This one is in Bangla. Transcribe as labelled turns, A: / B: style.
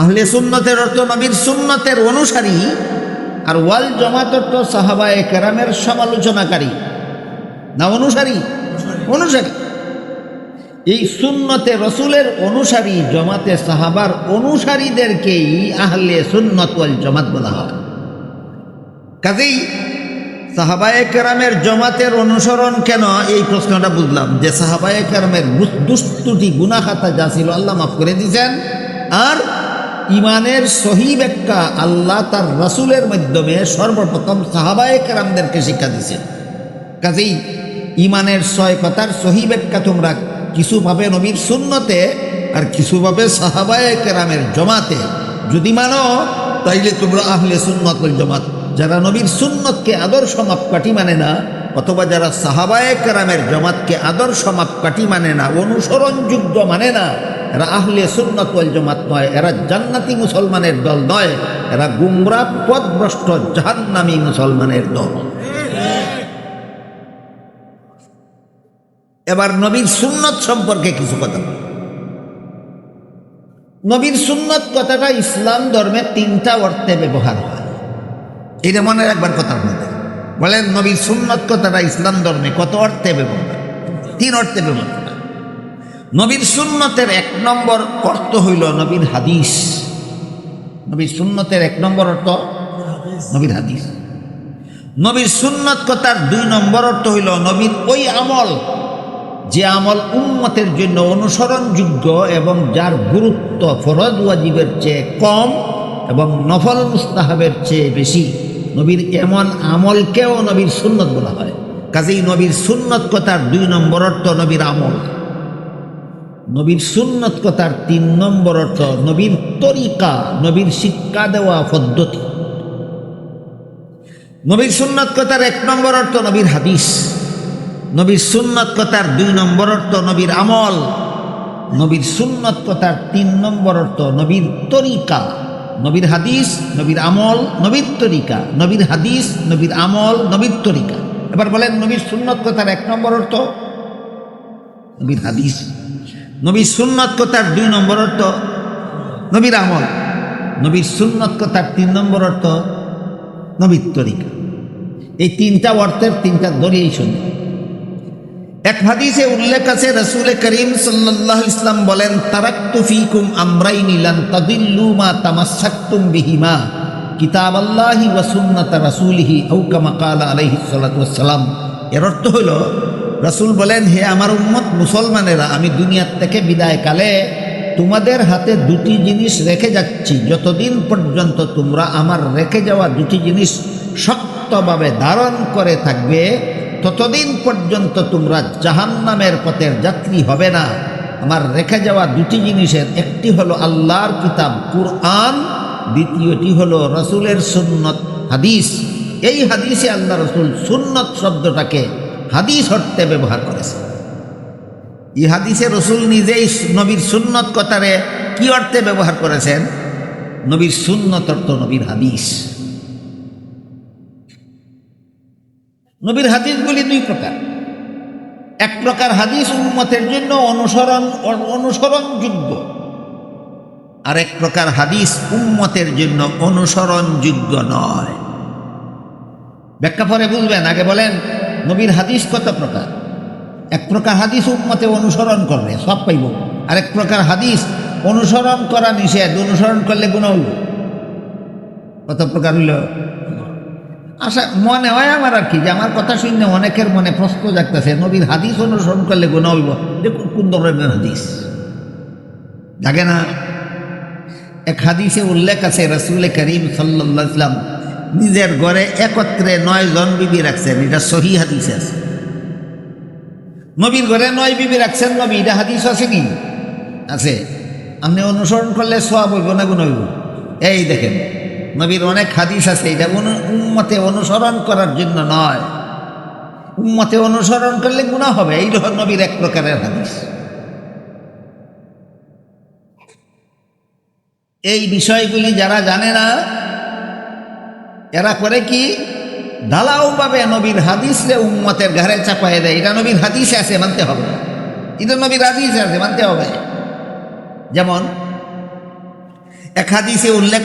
A: আহলে সুন্নতের অর্থ নবীর সুন্নতের অনুসারী, আর ওয়াল জামাত অর্থ সাহাবায়ে কেরামের সমালোচনাকারী না অনুসারী? অনুসারী। এই সুন্নতে রসুলের অনুসারী জামাতে সাহাবার অনুসারীদেরকেই আহলে সুন্নত ওয়াল জামাত বলা হয়। কাজেই সাহাবায়ে কেরামের জামাতের অনুসরণ কেন, এই প্রশ্নটা বুঝলাম যে সাহাবায়ে কেরামের দুষ্টুটি গুনাহ খাতা যা ছিল আল্লাহ মাফ করে দিয়েছেন, আর ইমানের সহি ব্যাখ্যা আল্লাহ তার রাসূলের মাধ্যমে সর্বপ্রথম সাহাবায়ে কেরামদেরকে শিক্ষা দিয়েছেন। কাজেই ইমানের 6 কথার সহি ব্যাখ্যা তোমরা কিছু পাবে নবীর সুন্নতে, আর কিছু পাবে সাহাবায়ে কেরামের জামাতে। যদি মানো তাইলে তোমরা আহলে সুন্নাত ওয়াল জামাত। যারা নবীর সুন্নতকে আদর্শ মাপকাঠি মানে না, অথবা যারা সাহাবায়ে কেরামের জামাতকে আদর্শ মাপকাঠি মানে না, অনুসরণযোগ্য মানে না, এরা আহলে সুন্নাত ওয়াল জামাত নয়, এরা জান্নাতি মুসলমানের দল নয়, এরা গুমরাহ পথভ্রষ্ট জাহান্নামী মুসলমানের দল। এবার নবীর সুন্নত সম্পর্কে কিছু কথা। নবীর সুন্নত কথাটা ইসলাম ধর্মে 3টা অর্থে ব্যবহার হয়, এটা মনে রাখবার কথা। বলেন নবীর সুন্নত কথাটা ইসলাম ধর্মে কত অর্থে ব্যবহার? 3 অর্থে ব্যবহার হয়। নবীর সুন্নতের 1 নম্বর অর্থ হইল নবীর হাদিস। নবীর সুন্নতের 1 নম্বর অর্থ নবীর হাদিস। নবীর সুন্নত কথার 2 নম্বর অর্থ হইল নবীর ওই আমল, যে আমল উম্মতের জন্য অনুসরণযোগ্য এবং যার গুরুত্ব ফরজ ওয়াজিবের চেয়ে কম এবং নফল মুস্তাহাবের চেয়ে বেশি, নবীর এমন আমলকেও নবীর সুন্নত বলা হয়। কাজেই নবীর সুন্নত কথার 2 নম্বর অর্থ নবীর আমল। নবীর সুন্নত কথার 3 নম্বর অর্থ নবীর তরিকা, নবীর শিক্ষা দেওয়া পদ্ধতি। নবীর সুন্নত কথার 1 নম্বর অর্থ নবীর হাদিস। নবীর সুন্নত কথার 2 নম্বর অর্থ নবীর আমল। নবীর সুন্নত কথার 3 নম্বর অর্থ নবীর তরিকা। নবীর হাদিস, নবীর আমল, নবীর তরিকা। নবীর হাদিস, নবীর আমল, নবীর তরিকা। এবার বলেন নবীর সুন্নত কথার 1 নম্বর অর্থ নবীর হাদিস। নবীর সুন্নত কথার 2 নম্বর অর্থ নবীর আমল। নবীর সুন্নত কথার 3 নম্বর অর্থ নবীর তরিকা। এই 3টা অর্থের 3টা দরিয়াই শুনি। এক হাদিসে উল্লেখ আছে, রাসূল করিম সাল্লাল্লাহু আলাইহি ওয়াসাল্লাম বলেন, তারাকতু ফীকুম আমরাইনি লান তাদিল্লু মা তামাসসাকতুম বিহিমা কিতাবাল্লাহি ওয়া সুন্নাত রাসূলিহি আও কামা ক্বালা আলাইহিস সালাতু ওয়াস সালাম। এর অর্থ হলো, রাসূল বলেন, হে আমার উম্মত মুসলমানেরা, আমি দুনিয়া থেকে বিদায়কালে তোমাদের হাতে 2টি জিনিস রেখে যাচ্ছি। যতদিন পর্যন্ত তোমরা আমার রেখে যাওয়া 2টি জিনিস শক্তভাবে ধারণ করে থাকবে, ততদিন পর্যন্ত তোমরা জাহান্নামের পথের যাত্রী হবে না। আমার রেখে যাওয়া 2টি জিনিসের একটি হলো আল্লাহর কিতাব কুরআন, দ্বিতীয়টি হলো রাসূলের সুন্নত হাদিস। এই হাদিসে আল্লাহ রাসূল সুন্নত শব্দটাকে হাদিস অর্থে ব্যবহার করেছে। এই হাদিসে রাসূল নিজেই নবীর সুন্নত কথারে কি অর্থে ব্যবহার করেছেন? নবীর সুন্নত অর্থ নবীর হাদিস। নবীর হাদিসগুলি 2 প্রকার। এক প্রকার হাদিস উম্মতের জন্য অনুসরণযোগ্য, আর এক প্রকার হাদিস উম্মতের জন্য অনুসরণযোগ্য নয়। ব্যাখ্যা পরে বুঝবেন, আগে বলেন নবীর হাদিস কত প্রকার। এক প্রকার হাদিস উম্মতে অনুসরণ করবে, সব পাইব। আরেক প্রকার হাদিস অনুসরণ করা নিষেধ, অনুসরণ করলে গুনাহ হইল। কত প্রকার হইল? আশা মনে হয় আমার আর কি, যে আমার কথা শুনে অনেকের মনে প্রশ্ন জাগতেছে, নবীর হাদিস অনুসরণ করলে গুনাহ হইব। দেখুন কোন ধরনের হাদিস জাগে না। এক হাদিসে উল্লেখ আছে, রাসূল করিম সাল্লাল্লাহু আলাইহি ওয়াসাল্লাম নিজের ঘরে একত্রে 9 জন বিবি রাখছেন। এটা সহিহ হাদিসে আছে। নবীর ঘরে 9 বিবি রাখছেন নবী, এটা হাদিস আছে কি? আছে। আপনি অনুসরণ করলে সওয়াব হইব না গুনাহ হইব? এই দেখেন, নবীর অনেক হাদিস আছে, এটা উম্মতে অনুসরণ করার জন্য নয়। উম্মতে অনুসরণ করলে গুনাহ হবে, এই হলো নবীর এক প্রকারের হাদিস। এই বিষয়গুলি যারা জানে না, এরা করে কি, ঢালাওভাবে নবীর হাদিসে উম্মতের ঘাড়ে চাপায় দেয়। এটা নবীর হাদিসে আছে, মানতে হবে। এটা নবীর হাদিসে আছে, মানতে হবে। যেমন এক হাদিসে উল্লেখ